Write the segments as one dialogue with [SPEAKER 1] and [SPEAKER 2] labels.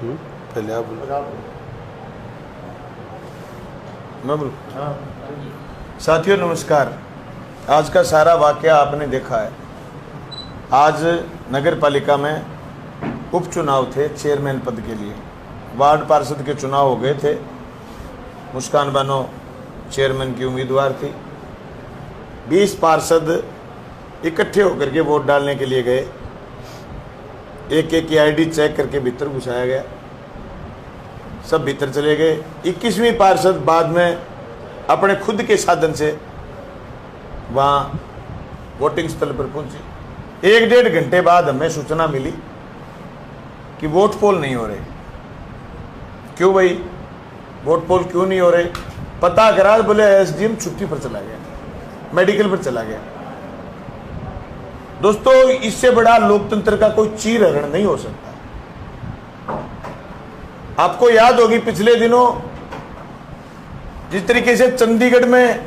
[SPEAKER 1] पहले आप बोलो। मैं बोलूं? साथियों नमस्कार। आज का सारा वाकया आपने देखा है। आज नगर पालिका में उपचुनाव थे चेयरमैन पद के लिए। वार्ड पार्षद के चुनाव हो गए थे। मुस्कान बानो चेयरमैन की उम्मीदवार थी। 20 पार्षद इकट्ठे होकर के वोट डालने के लिए गए। एक एक की आईडी चेक करके भीतर घुसाया गया। सब भीतर चले गए। 21वीं पार्षद बाद में अपने खुद के साधन से वहाँ वोटिंग स्थल पर पहुंची। 1-1.5 घंटे बाद हमें सूचना मिली कि वोट पोल नहीं हो रहे। क्यों भाई वोट पोल क्यों नहीं हो रहे? पता करा, बोले एसडीएम छुट्टी पर चला गया, मेडिकल पर चला गया। दोस्तों इससे बड़ा लोकतंत्र का कोई चीर हरण नहीं हो सकता। आपको याद होगी पिछले दिनों जिस तरीके से चंडीगढ़ में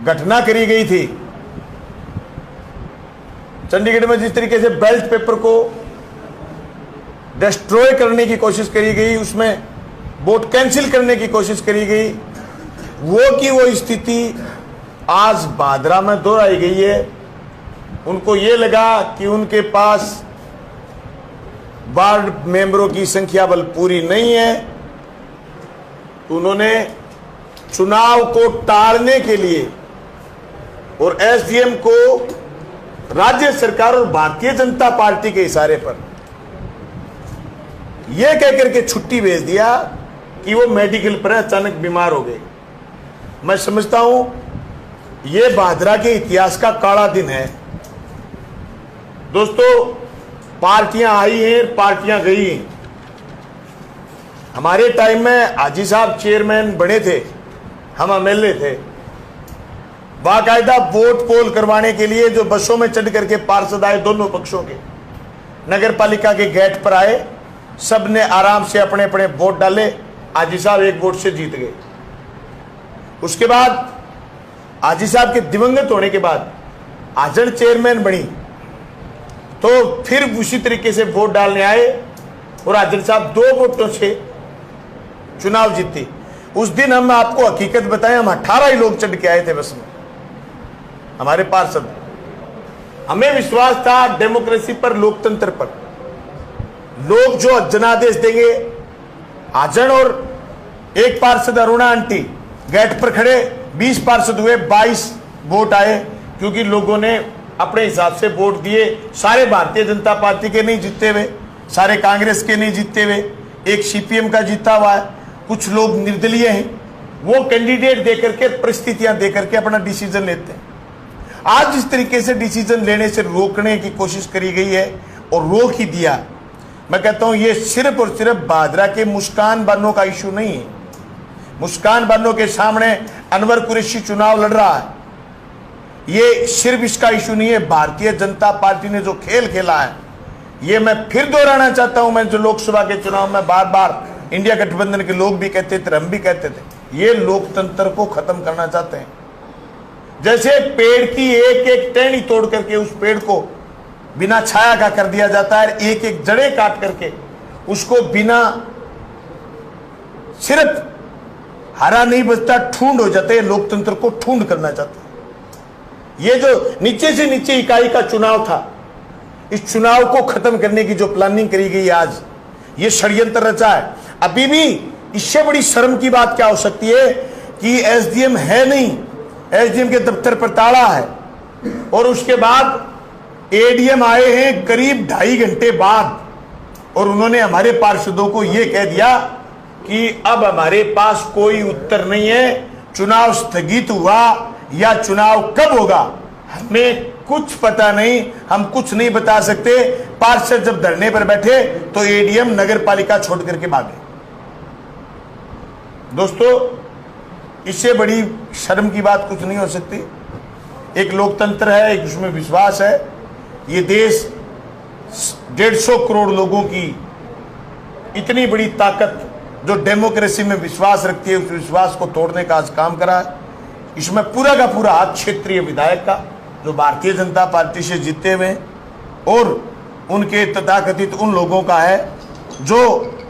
[SPEAKER 1] घटना करी गई थी, चंडीगढ़ में जिस तरीके से बैलेट पेपर को डिस्ट्रॉय करने की कोशिश करी गई, उसमें वोट कैंसिल करने की कोशिश करी गई, वो की वो स्थिति आज भादरा में दोहराई गई है। उनको ये लगा कि उनके पास वार्ड मेंबरों की संख्या बल पूरी नहीं है, तो उन्होंने चुनाव को टालने के लिए और एसडीएम को राज्य सरकार और भारतीय जनता पार्टी के इशारे पर यह कहकर के छुट्टी भेज दिया कि वो मेडिकल पर अचानक बीमार हो गए। मैं समझता हूं यह भादरा के इतिहास का काला दिन है। दोस्तों पार्टियां आई हैं, पार्टियां गई हैं। हमारे टाइम में हाजी साहब चेयरमैन बने थे, हम एमएलए थे। बाकायदा वोट पोल करवाने के लिए जो बसों में चढ़ करके पार्षद आए, दोनों पक्षों के नगर पालिका के गेट पर आए, सब ने आराम से अपने अपने वोट डाले। हाजी साहब 1 वोट से जीत गए। उसके बाद हाजी साहब के दिवंगत होने के बाद आजड़ चेयरमैन बनी, तो फिर उसी तरीके से वोट डालने आए और आजड़ साहब 2 वोटों से चुनाव जीते। उस दिन हम आपको हकीकत बताएं, हम 18 ही लोग चढ़ के आए थे बस में, हमारे पार्षद। हमें विश्वास था डेमोक्रेसी पर, लोकतंत्र पर। लोग जो जनादेश देंगे, आजड़ और एक पार्षद अरुणा आंटी गेट पर खड़े, 20 पार्षद हुए, 22 वोट आए, क्योंकि लोगों ने अपने हिसाब से वोट दिए। सारे भारतीय जनता पार्टी के नहीं जीते हुए, सारे कांग्रेस के नहीं जीते हुए, एक सीपीएम का जीता हुआ है, कुछ लोग निर्दलीय हैं। वो कैंडिडेट देकर के, परिस्थितियां देकर के अपना डिसीजन लेते हैं। आज जिस तरीके से डिसीजन लेने से रोकने की कोशिश करी गई है और रोक ही दिया, मैं कहता हूं ये सिर्फ और सिर्फ भादरा के मुस्कान बानो का इशू नहीं है। मुस्कान बानो के सामने अनवर कुरैशी चुनाव लड़ रहा है। ये सिर्फ इसका इशू नहीं है। भारतीय जनता पार्टी ने जो खेल खेला है, ये मैं फिर दोहराना चाहता हूं। मैं जो लोकसभा के चुनाव में बार बार इंडिया गठबंधन के लोग भी कहते थे, हम भी कहते थे, ये लोकतंत्र को खत्म करना चाहते हैं। जैसे पेड़ की एक एक टहनी तोड़ करके उस पेड़ को बिना छाया का कर दिया जाता है, एक एक जड़ें काट करके उसको बिना, सिर्फ हरा नहीं बचता, ठूंड हो जाते हैं। लोकतंत्र को ठूंड करना चाहते हैं। ये जो नीचे से नीचे इकाई का चुनाव था, इस चुनाव को खत्म करने की जो प्लानिंग करी गई आज, ये षड्यंत्र रचा है। अभी भी इससे बड़ी शर्म की बात क्या हो सकती है कि एसडीएम है नहीं, एसडीएम के दफ्तर पर ताला है, और उसके बाद एडीएम आए हैं करीब 2.5 घंटे बाद, और उन्होंने हमारे पार्षदों को यह कह दिया कि अब हमारे पास कोई उत्तर नहीं है, चुनाव स्थगित हुआ या चुनाव कब होगा हमें कुछ पता नहीं, हम कुछ नहीं बता सकते। पार्षद जब धरने पर बैठे तो एडीएम नगर पालिका छोड़ करके भागे। दोस्तों इससे बड़ी शर्म की बात कुछ नहीं हो सकती। एक लोकतंत्र है, एक उसमें विश्वास है। ये देश 150 करोड़ लोगों की इतनी बड़ी ताकत जो डेमोक्रेसी में विश्वास रखती है, उस विश्वास को तोड़ने का आज काम करा है। इसमें पूरा का पूरा हाथ क्षेत्रीय विधायक का, जो भारतीय जनता पार्टी से जीते हुए, और उनके तथाकथित उन लोगों का है जो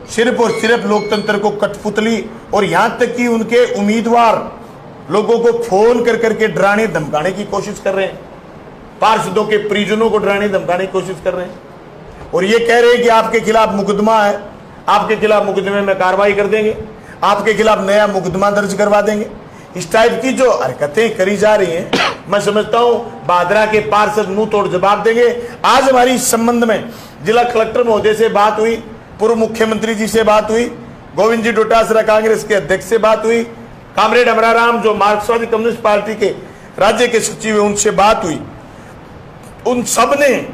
[SPEAKER 1] सिर्फ और सिर्फ लोकतंत्र को कठपुतली और यहां तक कि उनके उम्मीदवार लोगों को फोन कर करके डराने धमकाने की कोशिश कर रहे हैं, पार्षदों के परिजनों को डराने धमकाने की कोशिश कर रहे हैं और ये कह रहे हैं कि आपके खिलाफ मुकदमा है, आपके खिलाफ मुकदमे में कार्रवाई कर देंगे, आपके खिलाफ नया मुकदमा दर्ज करवा देंगे। इस टाइप की जो हरकतें करी जा रही हैं, मैं समझता हूं भादरा के पार्षद मुंह तोड़ जवाब देंगे। आज हमारी इस संबंध में जिला कलेक्टर महोदय से बात हुई, पूर्व मुख्यमंत्री जी से बात हुई, गोविंद जी डोटासरा कांग्रेस के अध्यक्ष से बात हुई, कामरेड अमराराम जो मार्क्सवादी कम्युनिस्ट पार्टी के राज्य के सचिव है उनसे बात हुई। उन सब ने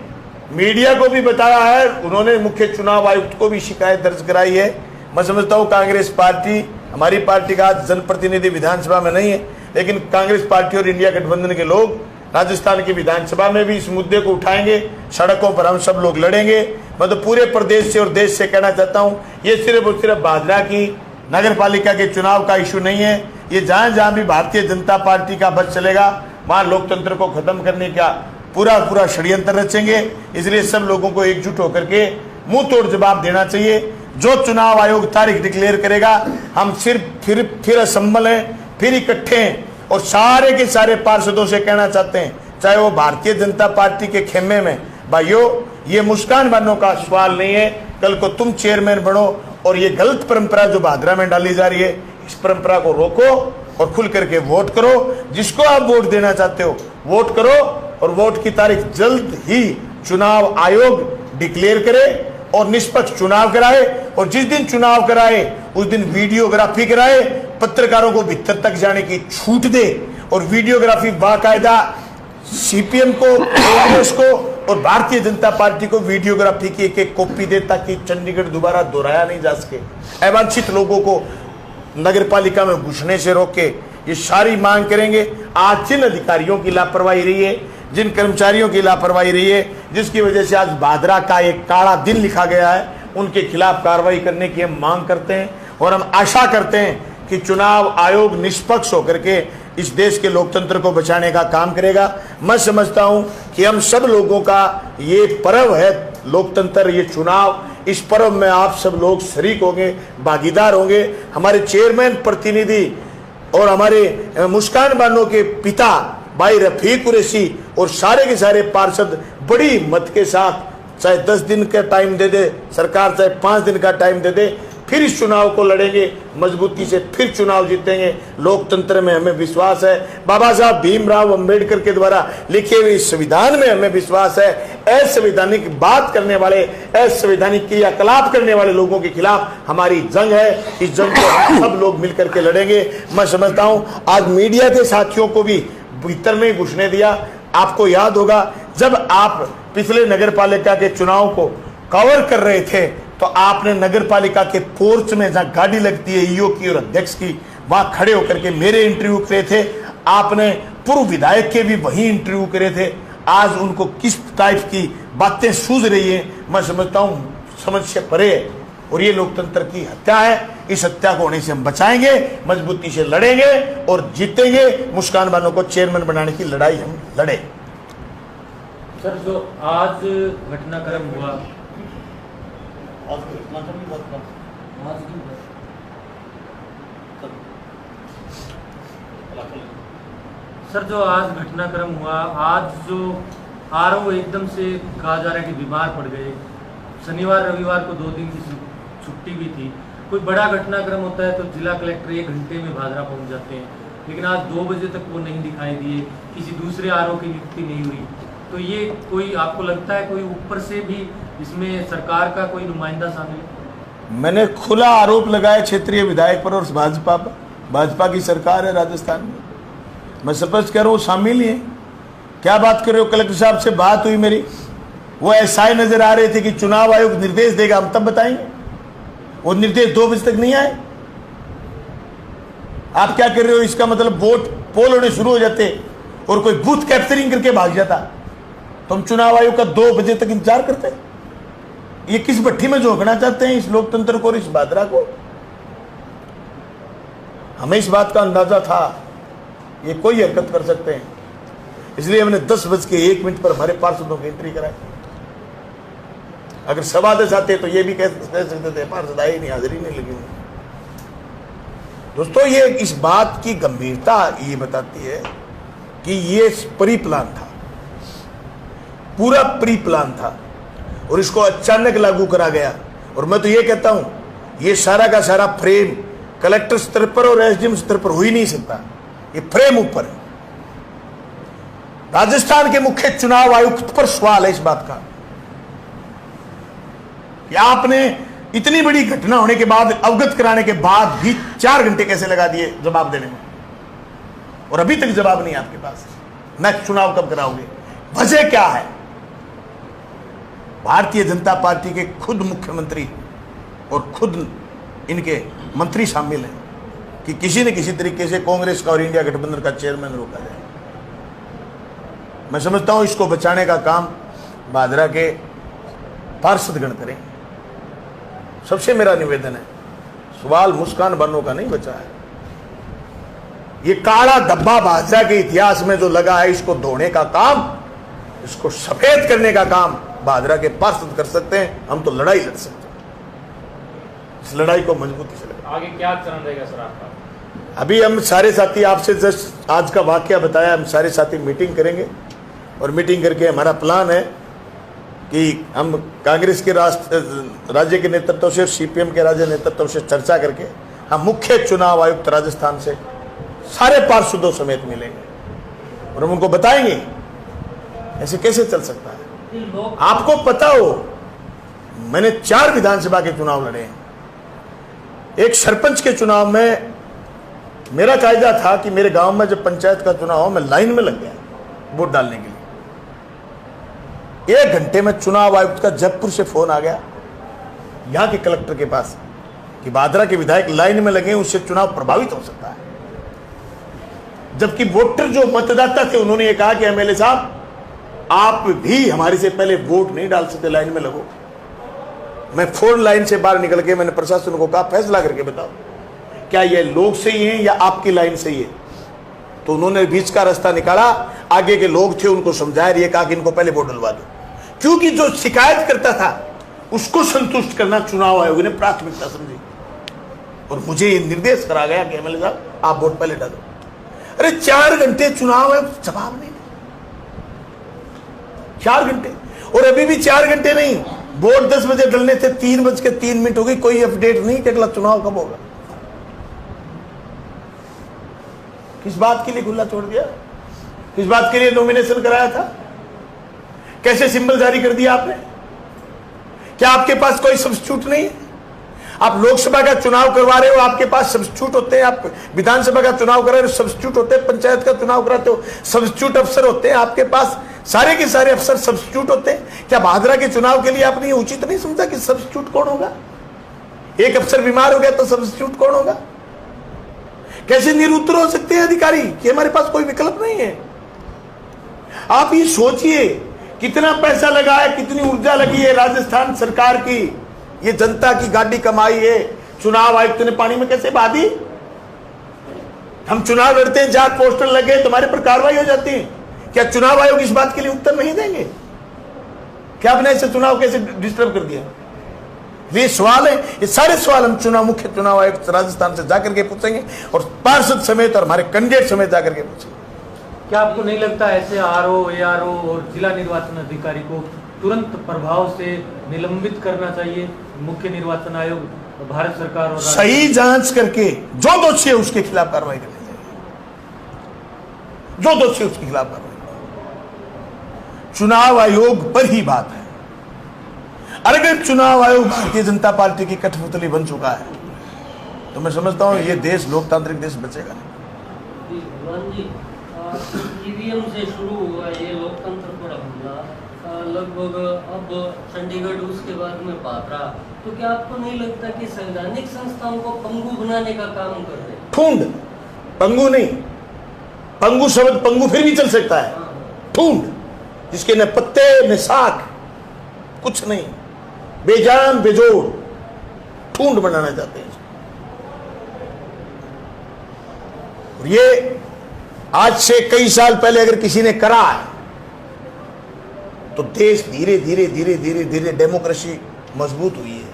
[SPEAKER 1] मीडिया को भी बताया है, उन्होंने मुख्य चुनाव आयुक्त को भी शिकायत दर्ज कराई है। मैं समझता हूं कांग्रेस पार्टी, हमारी पार्टी का आज जनप्रतिनिधि विधानसभा में नहीं है, लेकिन कांग्रेस पार्टी और इंडिया गठबंधन के लोग राजस्थान की विधानसभा में भी इस मुद्दे को उठाएंगे, सड़कों पर हम सब लोग लड़ेंगे। मैं तो पूरे प्रदेश से और देश से कहना चाहता हूं, ये सिर्फ और सिर्फ भादरा की नगर पालिका के चुनाव का इशू नहीं है, ये जहां जहां भी भारतीय जनता पार्टी का बस चलेगा वहां लोकतंत्र को खत्म करने का पूरा षड्यंत्र रचेंगे। इसलिए सब लोगों को एकजुट होकर के मुंह तोड़ जवाब देना चाहिए। जो चुनाव आयोग तारीख डिक्लेयर करेगा, हम सिर्फ फिर असम्बल हैं, फिर इकट्ठे हैं और सारे के सारे पार्षदों से कहना चाहते हैं, चाहे वो भारतीय जनता पार्टी के खेमे में, भाइयों ये मुस्कान बानो का सवाल नहीं है, कल को तुम चेयरमैन बनो और ये गलत परंपरा जो भादरा में डाली जा रही है, इस परंपरा को रोको और खुल करके वोट करो। जिसको आप वोट देना चाहते हो वोट करो और वोट की तारीख जल्द ही चुनाव आयोग डिक्लेयर करे और निष्पक्ष चुनाव कराए और जिस दिन चुनाव कराए उस दिन वीडियोग्राफी कराए, पत्रकारों को भीतर तक जाने की छूट दे और वीडियोग्राफी बाकायदा सीपीएम को, कांग्रेस को और भारतीय जनता पार्टी को वीडियोग्राफी की एक कॉपी दे ताकि चंडीगढ़ दोबारा दोहराया नहीं जा सके। अवांछित लोगों को नगर पालिका में घुसने से रोके, ये सारी मांग करेंगे। आज जिन अधिकारियों की लापरवाही रही है, जिन कर्मचारियों की लापरवाही रही है, जिसकी वजह से आज भादरा का एक काला दिन लिखा गया है, उनके खिलाफ कार्रवाई करने की हम मांग करते हैं और हम आशा करते हैं कि चुनाव आयोग निष्पक्ष होकर के इस देश के लोकतंत्र को बचाने का काम करेगा। मैं समझता हूं कि हम सब लोगों का ये पर्व है लोकतंत्र, ये चुनाव, इस पर्व में आप सब लोग शरीक होंगे, भागीदार होंगे। हमारे चेयरमैन प्रतिनिधि और हमारे मुस्कान बानो के पिता भाई रफीक कुरैशी और सारे के सारे पार्षद बड़ी मत के साथ, चाहे 10 दिन का टाइम दे दे सरकार, चाहे 5 दिन का टाइम दे दे, फिर इस चुनाव को लड़ेंगे मजबूती से, फिर चुनाव जीतेंगे। लोकतंत्र में हमें विश्वास है, बाबा साहब भीमराव अंबेडकर के द्वारा लिखे हुए संविधान में हमें विश्वास है। असंवैधानिक बात करने वाले, असंवैधानिक क्रियाकलाप करने वाले लोगों के खिलाफ हमारी जंग है। इस जंग को हम सब लोग मिलकर के लड़ेंगे। मैं समझता हूं आज मीडिया के साथियों को भी भीतर नहीं घुसने दिया। आपको याद होगा जब आप पिछले नगर पालिका के चुनाव को कवर कर रहे थे तो आपने नगर पालिका के पोर्च में जहां गाड़ी लगती है ईओ की और अध्यक्ष की, वहां खड़े होकर के मेरे इंटरव्यू करे थे। आपने पूर्व विधायक के भी वही इंटरव्यू करे थे। आज उनको किस टाइप की बातें सूझ रही है, मैं समझता हूं समझ से परे है और ये लोकतंत्र की हत्या है। इस हत्या को होने से हम बचाएंगे, मजबूती से लड़ेंगे और जीतेंगे। मुस्कान बानो को चेयरमैन बनाने की लड़ाई हम लड़े।
[SPEAKER 2] सर, जो आज घटनाक्रम हुआ, सर जो आज घटनाक्रम हुआ, आज जो आरओ एकदम से कहा जा रहा है कि बीमार पड़ गए, शनिवार रविवार को 2 दिन की छुट्टी भी थी। कोई बड़ा घटनाक्रम होता है तो जिला कलेक्टर 1 घंटे में भादरा पहुंच जाते हैं, लेकिन आज 2 बजे तक वो नहीं दिखाई दिए, किसी दूसरे आरओ की नियुक्ति नहीं हुई। तो ये कोई आपको लगता है कोई ऊपर से भी इसमें सरकार का कोई नुमाइंदा शामिल है?
[SPEAKER 1] मैंने खुला आरोप लगाया क्षेत्रीय विधायक पर और भाजपा की सरकार है राजस्थान में। मैं स्पष्ट कह रहा हूँ शामिल ही है। क्या बात कर रहे हो? कलेक्टर साहब से बात हुई मेरी, वो ऐसा ही नजर आ रहे थे कि चुनाव आयोग निर्देश देगा, हम तब बताएंगे। वो निर्देश 2 बजे तक नहीं आए। आप क्या कर रहे हो? इसका मतलब वोट पोल होने शुरू हो जाते और कोई बूथ कैप्चरिंग करके भाग जाता तो हम चुनाव आयोग का 2 बजे तक इंतजार करते। ये किस भट्टी में झोंकना चाहते हैं इस लोकतंत्र को और इस भादरा को? हमें इस बात का अंदाजा था ये कोई हरकत कर सकते हैं, इसलिए हमने 10:01 पर हमारे पार्षदों की एंट्री कराई। अगर सवा 10 आते तो ये भी कह सकते थे पार्षद आए नहीं, हाजिरी नहीं लगी। दोस्तों, ये इस बात की गंभीरता ये बताती है कि ये प्री प्लान था, पूरा प्री प्लान था और इसको अचानक लागू करा गया। और मैं तो ये कहता हूं, ये सारा का सारा फ्रेम कलेक्टर स्तर पर और एसडीएम स्तर पर हो ही नहीं सकता, ये फ्रेम ऊपर है। राजस्थान के मुख्य चुनाव आयुक्त पर सवाल है इस बात का कि आपने इतनी बड़ी घटना होने के बाद, अवगत कराने के बाद भी 4 घंटे कैसे लगा दिए जवाब देने में, और अभी तक जवाब नहीं आपके पास। नेक्स्ट चुनाव कब कराओगे? वजह क्या है? भारतीय जनता पार्टी के खुद मुख्यमंत्री और खुद इनके मंत्री शामिल हैं कि किसी न किसी तरीके से कांग्रेस का और इंडिया गठबंधन का चेयरमैन रोका जाए। मैं समझता हूं इसको बचाने का काम भादरा के पार्षदगण करें। सबसे मेरा निवेदन है, सवाल मुस्कान बनो का नहीं बचा है। ये काला धब्बा भाजपा के इतिहास में जो लगा है, इसको धोने का काम, इसको सफेद करने का काम भादरा के पार्षद कर सकते हैं। हम तो लड़ाई लड़ सकते हैं, इस लड़ाई को मजबूती से लड़ें।
[SPEAKER 3] आगे क्या चरण रहेगा सर आपका?
[SPEAKER 1] अभी हम सारे साथी, आपसे जस्ट आज का वाकया बताया, हम सारे साथी मीटिंग करेंगे और मीटिंग करके हमारा प्लान है कि हम कांग्रेस के राज्य के नेतृत्व से, सीपीएम के राज्य नेतृत्व से चर्चा करके हम मुख्य चुनाव आयुक्त राजस्थान से सारे पार्षदों समेत मिलेंगे और हम उनको बताएंगे ऐसे कैसे चल सकता है। आपको पता हो, मैंने 4 विधानसभा के चुनाव लड़े हैं। एक सरपंच के चुनाव में मेरा कायदा था कि मेरे गांव में जब पंचायत का चुनाव हो, मैं लाइन में लग गया वोट डालने के लिए। 1 घंटे में चुनाव आयुक्त का जयपुर से फोन आ गया यहां के कलेक्टर के पास कि भादरा के विधायक लाइन में लगे, उससे चुनाव प्रभावित हो सकता है। जबकि वोटर जो मतदाता थे उन्होंने ये कहा कि एमएलए साहब, आप भी हमारे से पहले वोट नहीं डाल सकते, लाइन में लगो। मैं 4 लाइन से बाहर निकल के मैंने प्रशासन को कहा, फैसला करके बताओ क्या ये लोग सही हैं या आपकी लाइन सही है। तो उन्होंने बीच का रास्ता निकाला, आगे के लोग थे उनको समझाया, ये कहा कि इनको पहले वोट डलवा दो, क्योंकि जो शिकायत करता था उसको संतुष्ट करना चुनाव आयोग ने प्राथमिकता समझी। और मुझे ये निर्देश करा गया कि एमएलए साहब आप वोट पहले डालो। अरे 4 घंटे चुनाव है, जवाब नहीं, 4 घंटे। और अभी भी 4 घंटे नहीं, वोट 10 बजे डलने थे, 3:03 हो गई, कोई अपडेट नहीं कि अगला चुनाव कब होगा। किस बात के लिए खुला छोड़ दिया? किस बात के लिए नॉमिनेशन कराया था? कैसे सिंबल जारी कर दिया आपने? क्या आपके पास कोई सब्स्टिट्यूट नहीं है? आप लोकसभा का चुनाव करवा रहे हो, आपके पास सब्स्टिट्यूट होते हैं। आप विधानसभा का चुनाव करा रहे हो, सब्स्टिट्यूट होते हैं। पंचायत का चुनाव कराते हो, सब्स्टिट्यूट अफसर होते हैं आपके पास। सारे के सारे अफसर सब्स्टिट्यूट होते हैं। क्या भादरा के चुनाव के लिए आपने ये उचित नहीं समझा कि सब्स्टिट्यूट कौन होगा? एक अफसर बीमार हो गया तो सब्स्टिट्यूट कौन होगा? कैसे निरुत्तर हो सकते हैं अधिकारी कि हमारे पास कोई विकल्प नहीं है? आप ये सोचिए कितना पैसा लगा है, कितनी ऊर्जा लगी है राजस्थान सरकार की, ये जनता की गाड़ी कमाई है। चुनाव आयुक्त ने पानी में कैसे बहा दी? हम चुनाव लड़ते हैं, जात पोस्टर लगे, तुम्हारे पर कार्रवाई हो जाती है। क्या चुनाव आयोग इस बात के लिए उत्तर नहीं देंगे? क्या आपने ऐसे चुनाव कैसे डिस्टर्ब कर दिया? ये सवाल है, ये सारे सवाल हम मुख्य चुनाव आयुक्त राजस्थान से जाकर के पूछेंगे और पार्षद समेत और हमारे कैंडिडेट समेत जाकर के पूछेंगे।
[SPEAKER 2] क्या आपको नहीं लगता ऐसे आरओ, एआरओ और जिला निर्वाचन अधिकारी को तुरंत प्रभाव से निलंबित करना चाहिए? मुख्य निर्वाचन आयोग, भारत सरकार और
[SPEAKER 1] सही जांच करके जो दोषी है उसके खिलाफ कार्रवाई करनी चाहिए। जो दोषी है उसके खिलाफ कार्रवाई। चुनाव आयोग पर ही बात है। अगर चुनाव आयोग भारतीय जनता पार्टी की कठपुतली बन चुका है तो मैं समझता हूं ये देश लोकतांत्रिक देश बचेगा नहीं।
[SPEAKER 4] ईवीएम से शुरू हुआ ये लोकतंत्र पर हमला, लगभग अब चंडीगढ़, उसके बाद में भादरा, तो क्या आपको नहीं लगता कि संवैधानिक संस्थाओं को पंगु बनाने का काम कर रहे हैं?
[SPEAKER 1] ठूंढ, पंगु नहीं। पंगु शब्द, पंगु फिर भी चल सकता है। ठूंढ, जिसके न पत्ते न साख, कुछ नहीं, बेजान बेजोड़ ठूंढ बनाना चाहते हैं। और ये आज से कई साल पहले अगर किसी ने करा है तो देश धीरे धीरे धीरे धीरे धीरे डेमोक्रेसी मजबूत हुई है।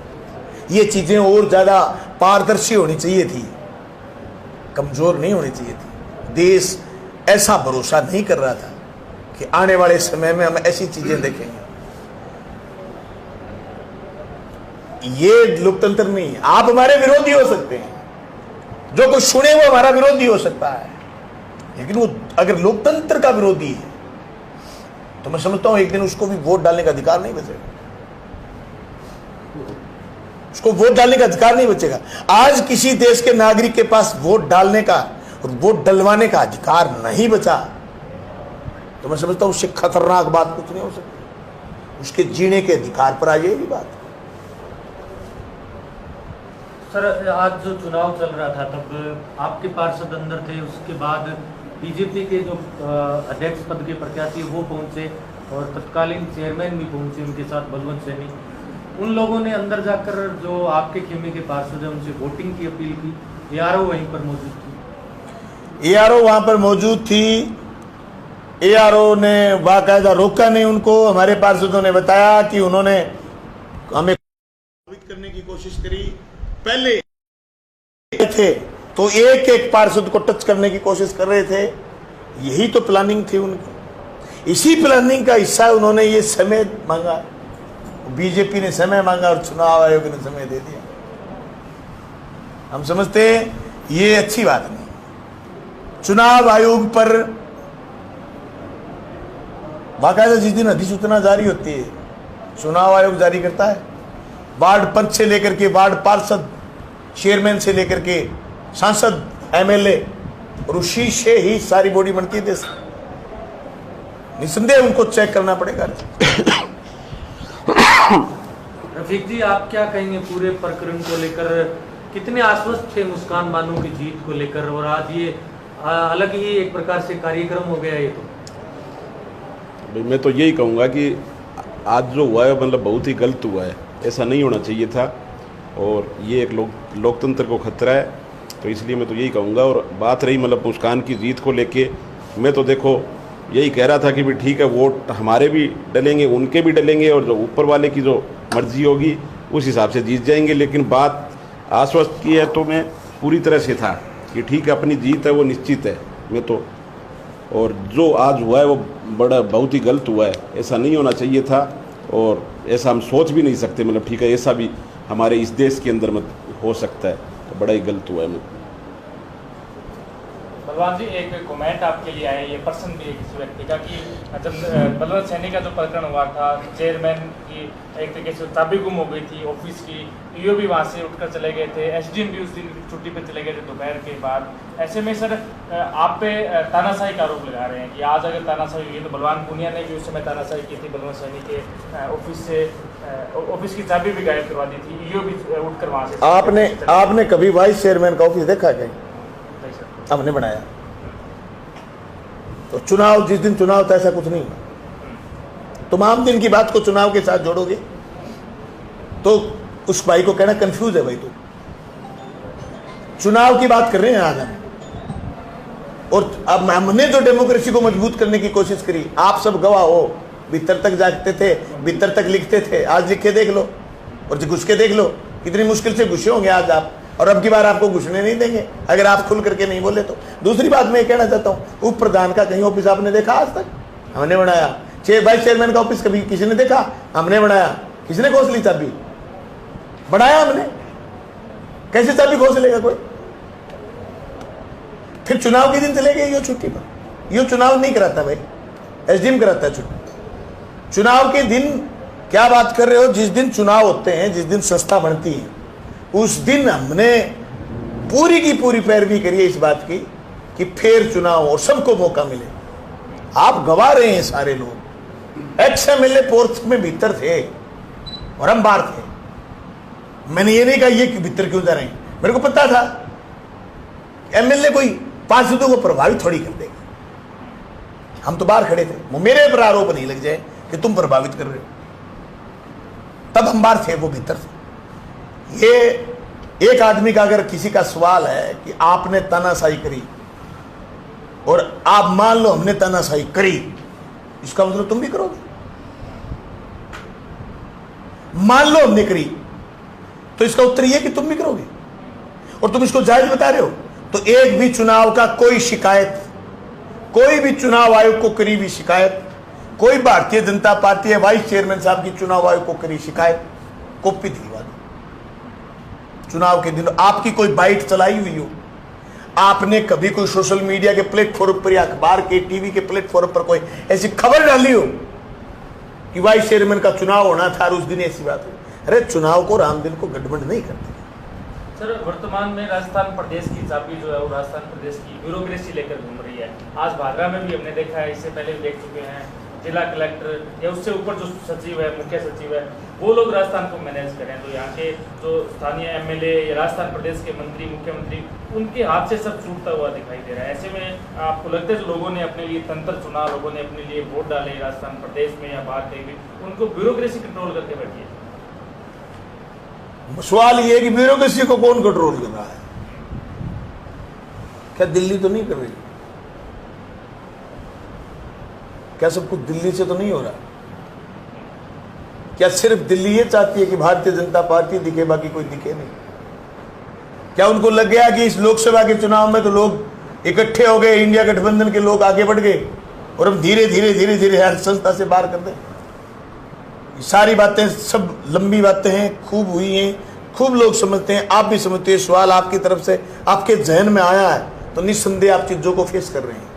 [SPEAKER 1] ये चीजें और ज्यादा पारदर्शी होनी चाहिए थी, कमजोर नहीं होनी चाहिए थी। देश ऐसा भरोसा नहीं कर रहा था कि आने वाले समय में हम ऐसी चीजें देखेंगे। ये लोकतंत्र नहीं है। आप हमारे विरोधी हो सकते हैं, जो कुछ सुने वो हमारा विरोधी हो सकता है, लेकिन वो अगर लोकतंत्र का विरोधी है तो मैं समझता हूं एक दिन उसको भी वोट डालने का अधिकार नहीं बचेगा। उसको वोट डालने का अधिकार नहीं बचेगा। आज किसी देश के नागरिक के पास वोट डालने का और वोट डलवाने का अधिकार नहीं बचा तो मैं समझता हूं उससे खतरनाक बात कुछ नहीं हो सकती। उसके जीने के अधिकार पर आ जाएगी बात।
[SPEAKER 2] सर, आज जो चुनाव चल रहा था तब आपके पार्षद अंदर थे, उसके बाद बीजेपी के जो अध्यक्ष पद के प्रत्याशी वो पहुंचे और तत्कालीन चेयरमैन भी पहुंचे उनके साथ बलवंत सैनी। उन लोगों ने अंदर जाकर जो आपके खेमे के पार्षद हैं उनसे वोटिंग की अपील की। एआरओ वहीं पर मौजूद थी।
[SPEAKER 1] एआरओ वहां पर मौजूद थी। एआरओ ने बाकायदा रोका नहीं उनको। हमारे पार्षदों ने बताया कि उन्होंने हमें प्रभावित करने की कोशिश करी। पहले थे तो एक एक पार्षद को टच करने की कोशिश कर रहे थे। यही तो प्लानिंग थी उनकी। इसी प्लानिंग का हिस्सा उन्होंने ये समय मांगा। बीजेपी ने समय मांगा और चुनाव आयोग ने समय दे दिया। हम समझते हैं ये अच्छी बात नहीं। चुनाव आयोग पर बाकायदा जिस दिन अधिसूचना जारी होती है चुनाव आयोग जारी करता है। वार्ड पंच से लेकर के वार्ड पार्षद, चेयरमैन से लेकर के सांसद, एमएलए और उसी से ही सारी बॉडी बनती है देश। निसंदेह उनको चेक करना पड़ेगा।
[SPEAKER 2] रफीक जी, आप क्या कहेंगे पूरे प्रकरण को लेकर? कितने आश्वस्त थे मुस्कान बानो की जीत को लेकर, और आज ये अलग ही एक प्रकार से कार्यक्रम हो गया ये तो?
[SPEAKER 3] मैं तो यही कहूँगा कि आज जो हुआ है मतलब बहुत ही गलत हुआ है। ऐसा नहीं होना चाहिए था और ये एक लोकतंत्र को खतरा है। तो इसलिए मैं तो यही कहूँगा। और बात रही मतलब मुस्कान की जीत को लेके, मैं तो देखो यही कह रहा था कि भी ठीक है वोट हमारे भी डलेंगे, उनके भी डलेंगे और जो ऊपर वाले की जो मर्जी होगी उस हिसाब से जीत जाएंगे। लेकिन बात आश्वस्त की है तो मैं पूरी तरह से था कि ठीक है अपनी जीत है वो निश्चित है। मैं तो और जो आज हुआ है वो बहुत ही गलत हुआ है। ऐसा नहीं होना चाहिए था और ऐसा हम सोच भी नहीं सकते। मतलब ठीक है ऐसा भी हमारे इस देश के अंदर मत हो सकता है, तो बड़ा ही गलत हुआ है।
[SPEAKER 5] बलवान जी, एक कमेंट आपके लिए आया, ये पर्सन भी है किसी व्यक्ति का, कि जब बलवंत सैनी का जो प्रकरण हुआ था, चेयरमैन की एक तरीके से चाबी गुम हो गई थी ऑफिस की, ईओ भी वहाँ से उठकर चले गए थे, एसडीएम भी उस दिन छुट्टी पे चले गए थे दोपहर के बाद। ऐसे में सर आप पे तानाशाही का आरोप लगा रहे हैं कि आज अगर तानाशाही हुई तो बलवान पूनिया ने भी उस समय तानाशाही की थी, बलवंत सैनी के ऑफिस से ऑफिस की चाबी भी गायब करवा दी थी, ईओ भी उठकर वहाँ से।
[SPEAKER 1] आपने कभी वाइस चेयरमैन का ऑफिस देखा कहीं? हमने बनाया। तो चुनाव जिस दिन चुनाव था ऐसा कुछ नहीं। तुम आम दिन की बात को चुनाव के साथ जोड़ोगे तो उस भाई को कहना कंफ्यूज है भाई। तो चुनाव की बात कर रहे हैं आज हम, और अब हमने जो डेमोक्रेसी को मजबूत करने की कोशिश करी, आप सब गवाह हो। भीतर तक जागते थे, भीतर तक लिखते थे, आज लिख के देख लो और घुस के देख लो। कितनी मुश्किल से घुसे होंगे आज आप, और अब की बार आपको घुसने नहीं देंगे अगर आप खुल करके नहीं बोले तो। दूसरी बात मैं कहना चाहता हूँ, उप प्रधान का कहीं ऑफिस आपने देखा आज तक? हमने बनाया। वाइस चेयरमैन का ऑफिस कभी किसी ने देखा? हमने बनाया। किसने खोस ली चाबी? बनाया हमने। कैसे चाबी खोस लेगा कोई? फिर चुनाव के दिन चले गए यो छुट्टी पर। यो चुनाव नहीं कराता भाई, एसडीएम कराता है छुट्टी। चुनाव के दिन क्या बात कर रहे हो? जिस दिन चुनाव होते हैं, जिस दिन संस्था बनती है, उस दिन हमने पूरी की पूरी पैरवी करी है इस बात की कि फिर चुनाव और सबको मौका मिले। आप गवा रहे हैं सारे लोग। एक्स-एमएलए पोर्च में भीतर थे और हम बाहर थे। मैंने ये नहीं कहा ये भीतर क्यों जा रहे हैं, मेरे को पता था एमएलए कोई पार्षदों को प्रभावित थोड़ी कर देगा। हम तो बाहर खड़े थे, मेरे पर आरोप नहीं लग जाए कि तुम प्रभावित कर रहे हो। तब हम बाहर थे, वो भीतर थे। ये एक आदमी का अगर किसी का सवाल है कि आपने तानाशाही करी और आप मान लो हमने तानाशाही करी, इसका मतलब तुम भी करोगे। मान लो हमने करी, तो इसका उत्तर यह कि तुम भी करोगे और तुम इसको जायज बता रहे हो। तो एक भी चुनाव का कोई शिकायत, कोई भी चुनाव आयोग को करी भी शिकायत, कोई भारतीय जनता पार्टी या वाइस चेयरमैन साहब की चुनाव आयोग को करी शिकायत, कॉपी दिलवा दो। चुनाव के दिन आपकी कोई बाइट चलाई हुई हो, आपने कभी कोई सोशल मीडिया के प्लेटफॉर्म पर या अखबार के टीवी के प्लेटफॉर्म पर कोई ऐसी खबर डाली हो कि वाइस चेयरमैन का चुनाव होना था और उस दिन ऐसी बात हो। अरे चुनाव को राम दिन को गड़बड़ नहीं करते।
[SPEAKER 5] सर, वर्तमान में राजस्थान प्रदेश की चाबी जो है वो राजस्थान प्रदेश की ब्यूरोक्रेसी लेकर घूम रही है। आज भादरा में भी हमने देखा है, इससे पहले भी देख चुके हैं, जिला कलेक्टर या उससे ऊपर जो सचिव है, मुख्य सचिव है, वो लोग राजस्थान को मैनेज करें। तो यहाँ के जो स्थानीय एमएलए या राजस्थान प्रदेश के मंत्री, मुख्यमंत्री, उनके हाथ से सब छूटता हुआ दिखाई दे रहा है। ऐसे में आपको लगता है जो लोगों ने अपने लिए तंत्र चुना, लोगों ने अपने लिए वोट डाले राजस्थान प्रदेश में या बाहर कहीं भी, उनको ब्यूरोक्रेसी कंट्रोल करके बैठी है?
[SPEAKER 1] सवाल ये है कि ब्यूरोक्रेसी को कौन कंट्रोल कर रहा है? क्या दिल्ली तो नहीं कर रही? क्या सब कुछ दिल्ली से तो नहीं हो रहा? क्या सिर्फ दिल्ली ये चाहती है कि भारतीय जनता पार्टी दिखे, बाकी कोई दिखे नहीं? क्या उनको लग गया कि इस लोकसभा के चुनाव में तो लोग इकट्ठे हो गए, इंडिया गठबंधन के लोग आगे बढ़ गए और हम धीरे धीरे हर संस्था से बाहर कर दें? सारी बातें सब लंबी बातें हैं, खूब हुई हैं, खूब लोग समझते हैं, आप भी समझते हैं। सवाल आपकी तरफ से आपके जहन में आया है तो निस्संदेह आप चीजों को फेस कर रहे हैं,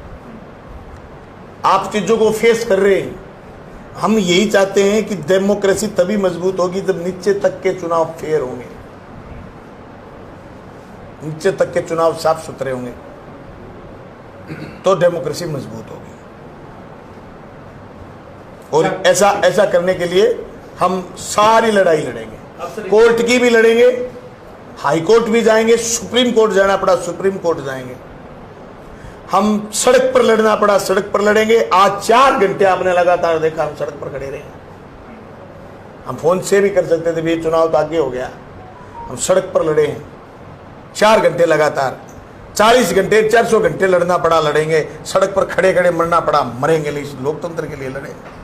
[SPEAKER 1] आप चीजों को फेस कर रहे हैं। हम यही चाहते हैं कि डेमोक्रेसी तभी मजबूत होगी जब नीचे तक के चुनाव फेयर होंगे, नीचे तक के चुनाव साफ सुथरे होंगे, तो डेमोक्रेसी मजबूत होगी। और ऐसा करने के लिए हम सारी लड़ाई लड़ेंगे, कोर्ट की भी लड़ेंगे, हाई कोर्ट भी जाएंगे, सुप्रीम कोर्ट जाना पड़ा सुप्रीम कोर्ट जाएंगे, हम सड़क पर लड़ना पड़ा सड़क पर लड़ेंगे। आज 4 घंटे आपने लगातार देखा, हम सड़क पर खड़े रहे। हम फोन से भी कर सकते थे, भी चुनाव तो आगे हो गया, हम सड़क पर लड़े हैं 4 घंटे लगातार, 40 घंटे 400 घंटे लड़ना पड़ा लड़ेंगे, सड़क पर खड़े खड़े मरना पड़ा मरेंगे, लेकिन लोकतंत्र के लिए लड़ेंगे।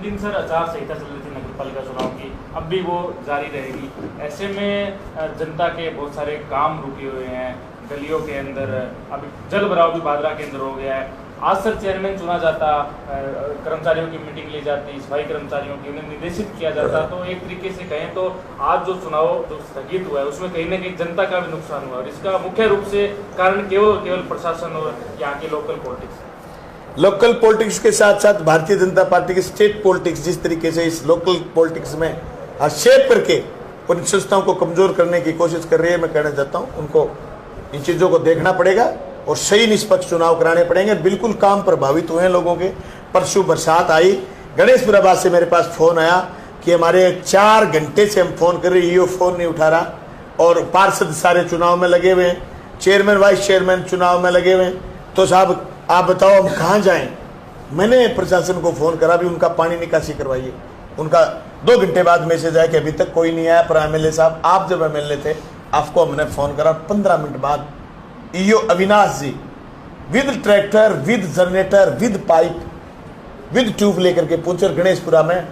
[SPEAKER 5] दिन सर आचार संहिता चल रही थी नगर पालिका चुनाव की, अब भी वो जारी रहेगी। ऐसे में जनता के बहुत सारे काम रुके हुए हैं गलियों के अंदर, अभी जल भराव भी भादरा के अंदर हो गया है। आज सर चेयरमैन चुना जाता, कर्मचारियों की मीटिंग ली जाती, सफाई कर्मचारियों की, उन्हें निर्देशित किया जाता, तो एक तरीके से कहें तो आज जो चुनाव जो स्थगित हुआ है उसमें कहीं ना कहीं जनता का भी नुकसान हुआ, और इसका मुख्य रूप से कारण केवल प्रशासन और यहाँ की लोकल पॉलिटिक्स।
[SPEAKER 1] लोकल पॉलिटिक्स के साथ साथ भारतीय जनता पार्टी की स्टेट पॉलिटिक्स जिस तरीके से इस लोकल पॉलिटिक्स में हस्तक्षेप करके उन संस्थाओं को कमजोर करने की कोशिश कर रही है, मैं कहना चाहता हूं उनको इन चीज़ों को देखना पड़ेगा और सही निष्पक्ष चुनाव कराने पड़ेंगे। बिल्कुल काम प्रभावित हुए हैं लोगों के। परसों बरसात आई, गणेशपुराबाद से मेरे पास फोन आया कि हमारे 4 घंटे से हम फोन कर रहे, ये फोन नहीं उठा रहा, और पार्षद सारे चुनाव में लगे हुए हैं, चेयरमैन वाइस चेयरमैन चुनाव में लगे हुए हैं। तो साहब आप बताओ हम कहाँ जाएं? मैंने प्रशासन को फोन करा, भी उनका पानी निकासी करवाइए। उनका 2 घंटे बाद मैसेज आया कि अभी तक कोई नहीं आया। पर एमएलए साहब, आप जब एमएलए थे आपको हमने फोन करा, 15 मिनट बाद EO Avinash ji with tractor, with generator, with pipe, with tube लेकर के पहुंचे, गणेशपुरा में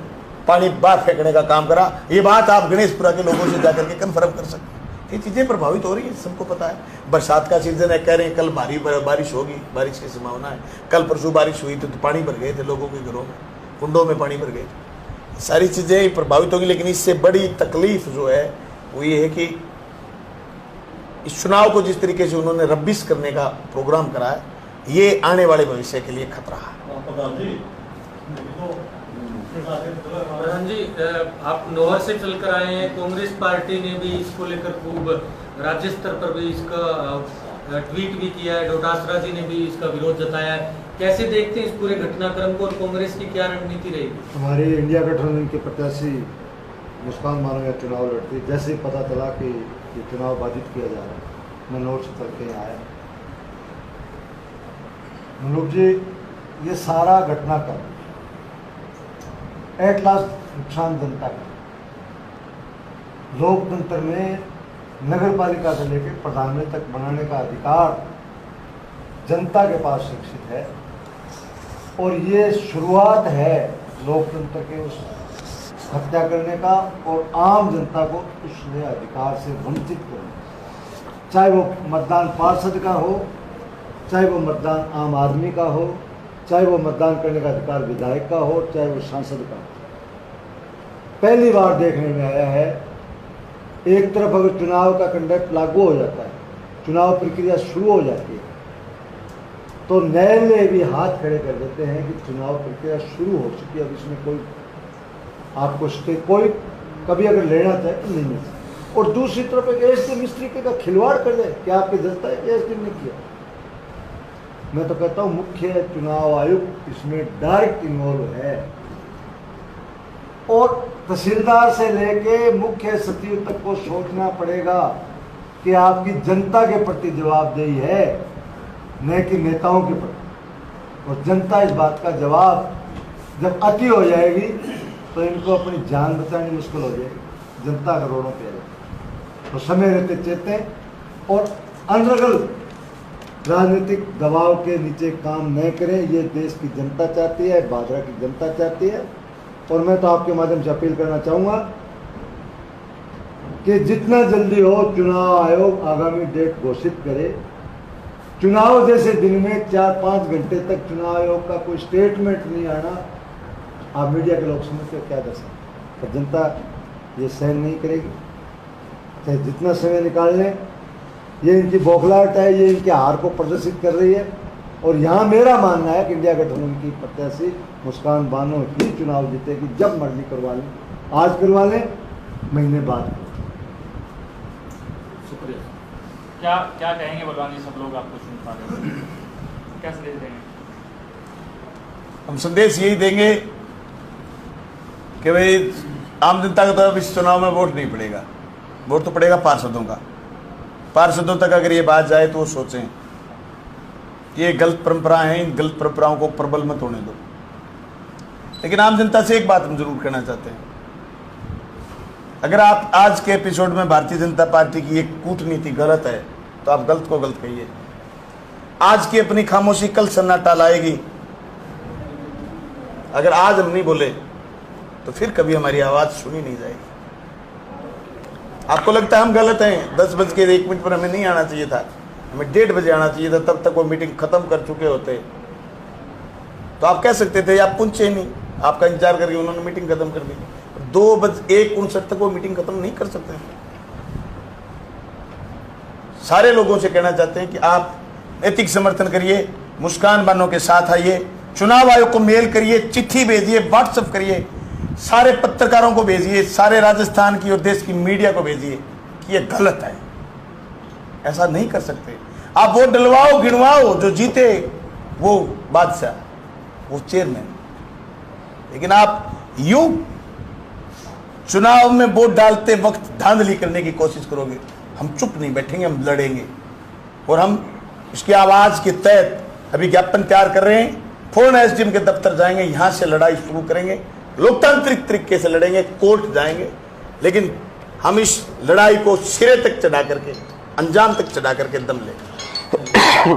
[SPEAKER 1] पानी बाहर फेंकने का काम करा। ये बात आप गणेशपुरा के लोगों से जाकर के कन्फर्म कर सकते हैं। ये चीज़ें प्रभावित हो रही है, सबको पता है। बरसात का सीजन है, कह रहे हैं कल भारी बारिश होगी, बारिश की संभावना है। कल परसों बारिश हुई तो पानी भर गए थे लोगों के घरों में, कुंडों में पानी भर गए थे। सारी चीज़ें प्रभावित होगी, लेकिन इससे बड़ी तकलीफ जो है वो ये है कि इस चुनाव को जिस तरीके से उन्होंने रब्बिश करने का प्रोग्राम करा है, ये आने वाले भविष्य के लिए खतरा है।
[SPEAKER 2] प्रधान जी, आप नौहर से चलकर आए हैं, कांग्रेस पार्टी ने भी इसको लेकर खूब राज्य स्तर पर भी इसका ट्वीट भी किया है, डोटासरा जी ने भी इसका विरोध जताया है। कैसे देखते हैं इस पूरे घटनाक्रम को और कांग्रेस की क्या रणनीति रहेगी?
[SPEAKER 6] हमारी इंडिया गठबंधन के प्रत्याशी मुस्कान मालवीय चुनाव लड़ती, जैसे ही पता चला कि ये चुनाव बाधित किया जा रहा है, मैं नौहर से चल के आया। मनोज जी, ये सारा घटनाक्रम एट लास्ट नुकसान जनता का। लोकतंत्र में नगर पालिका से लेकर प्रधानमंत्री तक बनाने का अधिकार जनता के पास सुरक्षित है, और ये शुरुआत है लोकतंत्र के उस हत्या करने का और आम जनता को उस अधिकार से वंचित करने का, चाहे वो मतदान पार्षद का हो, चाहे वो मतदान आम आदमी का हो, चाहे वो मतदान करने का अधिकार विधायक का हो, चाहे वो सांसद का हो। पहली बार देखने में आया है, एक तरफ अगर चुनाव का कंडक्ट लागू हो जाता है, चुनाव प्रक्रिया शुरू हो जाती है, तो न्यायालय भी हाथ खड़े कर देते हैं कि चुनाव प्रक्रिया शुरू हो चुकी है, अब इसमें कोई आपको कोई कभी अगर लेना चाहे तो नहीं मिल सकता। और दूसरी तरफ एक एसडीएम इस तरीके का खिलवाड़ कर दे कि आपके जनता है कि एसडीएम ने किया। मैं तो कहता हूँ मुख्य चुनाव आयुक्त इसमें डायरेक्ट इन्वॉल्व है, और तहसीलदार से लेके मुख्य सचिव तक को सोचना पड़ेगा कि आपकी जनता के प्रति जवाबदेही है, न कि नेताओं के प्रति। और जनता इस बात का जवाब जब अति हो जाएगी तो इनको अपनी जान बचानी मुश्किल हो जाएगी, जनता करोड़ों पे आएगी। तो समय रहते चेते और अनर्गल राजनीतिक दबाव के नीचे काम न करें, ये देश की जनता चाहती है, भादरा की जनता चाहती है। और मैं तो आपके माध्यम से अपील करना चाहूँगा कि जितना जल्दी हो चुनाव आयोग आगामी डेट घोषित करे। चुनाव जैसे दिन में 4-5 घंटे तक चुनाव आयोग का कोई स्टेटमेंट नहीं आना, आप मीडिया के लोग समझते हो क्या कर सकते, पर जनता ये सहन नहीं करेगी, चाहे जितना समय निकाल लें। ये इनकी बौखलाहट है, ये इनके हार को प्रदर्शित कर रही है। और यहाँ मेरा मानना है कि इंडिया गठबंधन की प्रत्याशी मुस्कान बानो ही चुनाव जीतेगी, जब मर्जी करवा लें, आज करवा लें, महीने बाद करवा लें।
[SPEAKER 5] शुक्रिया। क्या क्या कहेंगे बलवान जी, सब लोग आपको सुन पा रहे हैं, क्या संदेश देंगे?
[SPEAKER 1] हम संदेश यही देंगे कि भाई आम जनता का तो अब इस चुनाव में वोट नहीं पड़ेगा, वोट तो पड़ेगा पार्षदों का। पार्षदों तक अगर ये बात जाए तो वो सोचें कि ये गलत परंपराएं हैं, इन गलत परंपराओं को प्रबल मत होने दो। लेकिन आम जनता से एक बात हम जरूर कहना चाहते हैं, अगर आप आज के एपिसोड में भारतीय जनता पार्टी की एक कूटनीति गलत है तो आप गलत को गलत कहिए। आज की अपनी खामोशी कल सन्नाटा लाएगी। अगर आज हम नहीं बोले तो फिर कभी हमारी आवाज सुनी नहीं जाएगी। आपको लगता है हम गलत हैं, 10:01 पर हमें नहीं आना चाहिए था, हमें 1:30 बजे आना चाहिए था, तब तक वो मीटिंग खत्म कर चुके होते, तो आप कह सकते थे आप पूछे नहीं, आपका इंतजार करके उन्होंने मीटिंग खत्म कर दी। 2:59 तक वो मीटिंग खत्म नहीं कर सकते। सारे लोगों से कहना चाहते हैं कि आप नैतिक समर्थन करिए, मुस्कान बानो के साथ आइए, चुनाव आयोग को मेल करिए, चिट्ठी भेजिए, व्हाट्सएप करिए, सारे पत्रकारों को भेजिए, सारे राजस्थान की और देश की मीडिया को भेजिए कि ये गलत है, ऐसा नहीं कर सकते। आप वोट डलवाओ, गिनवाओ, जो जीते वो बादशाह, वो चेयरमैन, लेकिन आप यूं चुनाव में वोट डालते वक्त धांधली करने की कोशिश करोगे। हम चुप नहीं बैठेंगे, हम लड़ेंगे। और हम इसकी आवाज के तहत अभी ज्ञापन तैयार कर रहे हैं, फौरन एसडीएम के दफ्तर जाएंगे, यहां से लड़ाई शुरू करेंगे, लोकतांत्रिक तरीके से लड़ेंगे, कोर्ट जाएंगे, लेकिन हम इस लड़ाई को सिरे तक चढ़ा करके, अंजाम तक चढ़ा करके दम लेंगे।